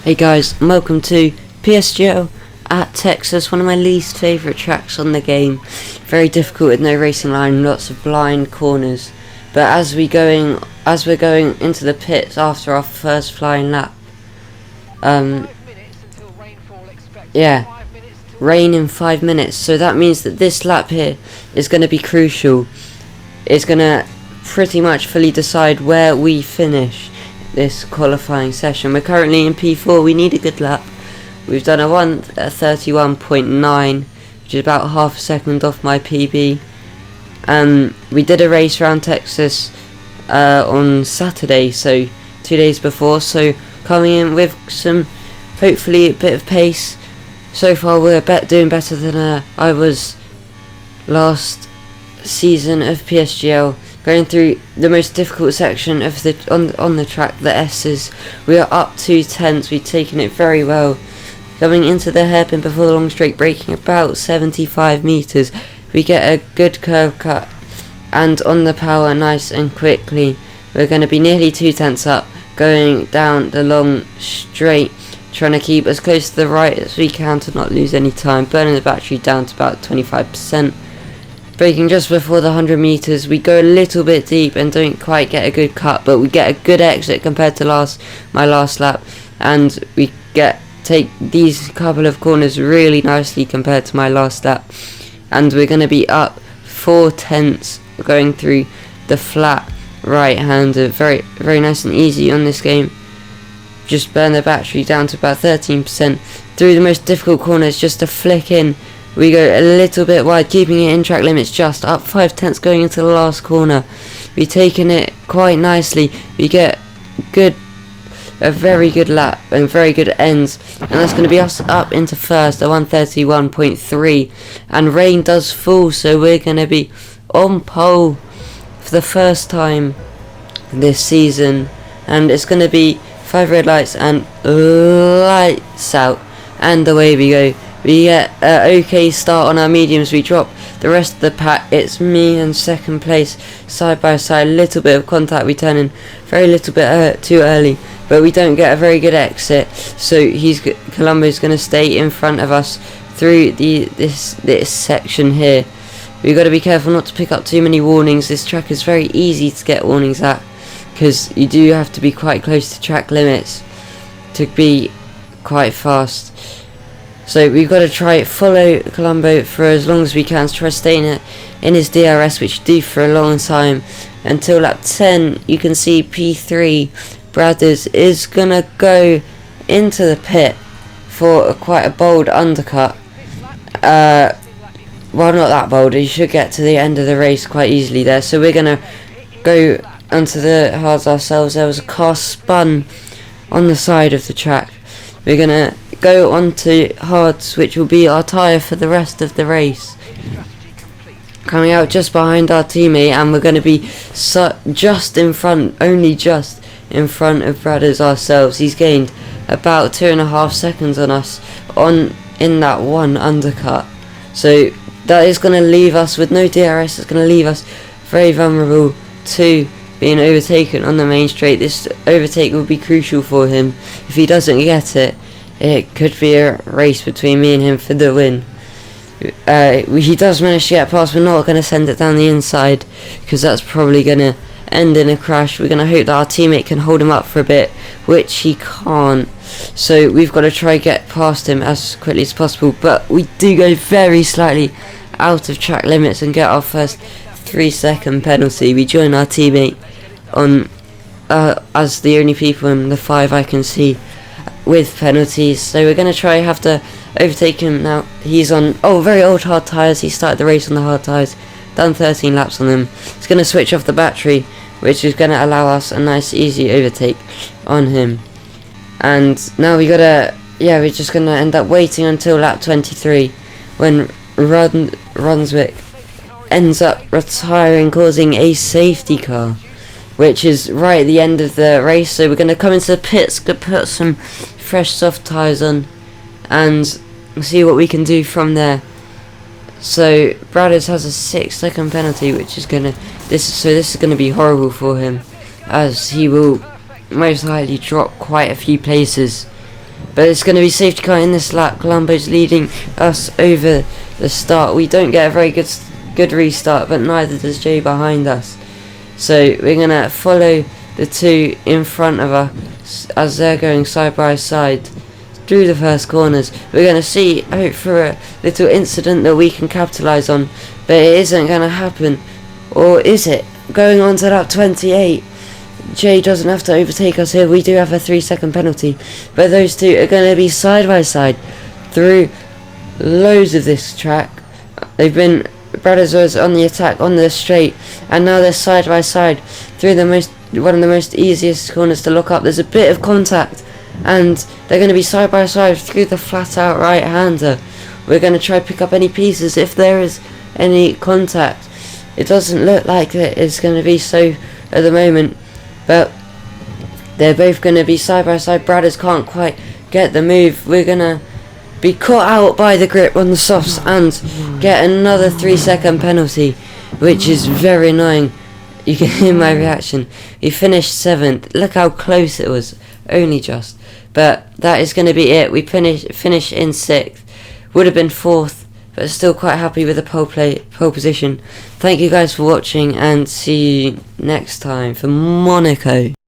Hey guys, and welcome to PSGL at Texas, one of my least favourite tracks on the game. Very difficult with no racing line, lots of blind corners. But as we're going into the pits after our first flying lap, rain in 5 minutes. So that means that this lap here is going to be crucial. It's going to pretty much fully decide where we finish this qualifying session. We're currently in P4. We need a good lap. We've done a 31.9, which is about half a second off my PB. We did a race around Texas on Saturday, so 2 days before, so coming in with some, hopefully, a bit of pace. So far we're doing better than I was last season of PSGL. Going through the most difficult section of the on the track, the S's. We are up 2/10. We've taken it very well. Coming into the hairpin before the long straight, braking about 75 meters. We get a good curve cut, and on the power, nice and quickly. We're going to be nearly 2/10 up, going down the long straight, trying to keep as close to the right as we can to not lose any time. Burning the battery down to about 25%. Braking just before the 100 meters, we go a little bit deep and don't quite get a good cut, but we get a good exit compared to my last lap, and we take these couple of corners really nicely compared to my last lap, and we're going to be up 4/10 going through the flat right-hander. Very, very nice and easy on this game. Just burn the battery down to about 13%. Through the most difficult corners, just a flick in. We go a little bit wide, keeping it in track limits, just up 5/10 going into the last corner. We've taken it quite nicely. We get a very good lap and very good ends, and that's going to be us up into first at 131.3. And rain does fall, so we're going to be on pole for the first time this season. And it's going to be 5 red lights and lights out, and away we go. We get an okay start on our mediums. We drop the rest of the pack. It's me in second place, side by side. Little bit of contact. We turn in very little bit too early, but we don't get a very good exit. So Colombo's going to stay in front of us through this section here. We've got to be careful not to pick up too many warnings. This track is very easy to get warnings at, because you do have to be quite close to track limits to be quite fast. So we've got to follow Colombo for as long as we can, to try staying in his DRS, which you do for a long time. Until lap 10, you can see P3 Brothers is going to go into the pit for quite a bold undercut. Well, not that bold. He should get to the end of the race quite easily there. So we're going to go onto the hards ourselves. There was a car spun on the side of the track. We're going to go on to hards, which will be our tyre for the rest of the race. Coming out just behind our teammate, and we're going to be just in front of Brothers ourselves. He's gained about 2.5 seconds on us in that one undercut. So that is going to leave us with no DRS. It's going to leave us very vulnerable to being overtaken on the main straight. This overtake will be crucial for him. If he doesn't get it, it could be a race between me and him for the win. He does manage to get past. We're not going to send it down the inside, because that's probably going to end in a crash. We're going to hope that our teammate can hold him up for a bit, which he can't. So we've got to try get past him as quickly as possible. But we do go very slightly out of track limits and get our first 3-second penalty. We join our teammate on as the only people in the 5 I can see with penalties. So we're going to have to overtake him now. He's on very old hard tyres. He started the race on the hard tyres, done 13 laps on them. He's going to switch off the battery, which is going to allow us a nice easy overtake on him. And now we're just going to end up waiting until lap 23, when Brunswick ends up retiring, causing a safety car, which is right at the end of the race. So we're going to come into the pits, to put some fresh soft tyres on, and see what we can do from there. So Brothers has a 6-second penalty, which is this is gonna be horrible for him, as he will most likely drop quite a few places but it's going to be safety car in this lap. Colombo's leading us over the start. We don't get a very good restart, but neither does Jay behind us. So we're going to follow the two in front of us as they're going side by side through the first corners. We're going to hope for a little incident that we can capitalise on, but it isn't going to happen. Or is it? Going on to lap 28. Jay doesn't have to overtake us here. We do have a 3-second penalty, but those two are going to be side by side through loads of this track. They've been Brothers was on the attack on the straight, and now they're side by side through one of the most easiest corners to look up. There's a bit of contact, and they're going to be side by side through the flat out right hander. We're going to try pick up any pieces if there is any contact. It doesn't look like it's going to be so at the moment, but they're both going to be side by side. Brothers can't quite get the move. We're going to be caught out by the grip on the softs and get another 3-second penalty, which is very annoying. You can hear my reaction. We finished 7th. Look how close it was, only just. But that is going to be it. We finish in 6th. Would have been 4th, but still quite happy with the pole position. Thank you guys for watching, and see you next time for Monaco.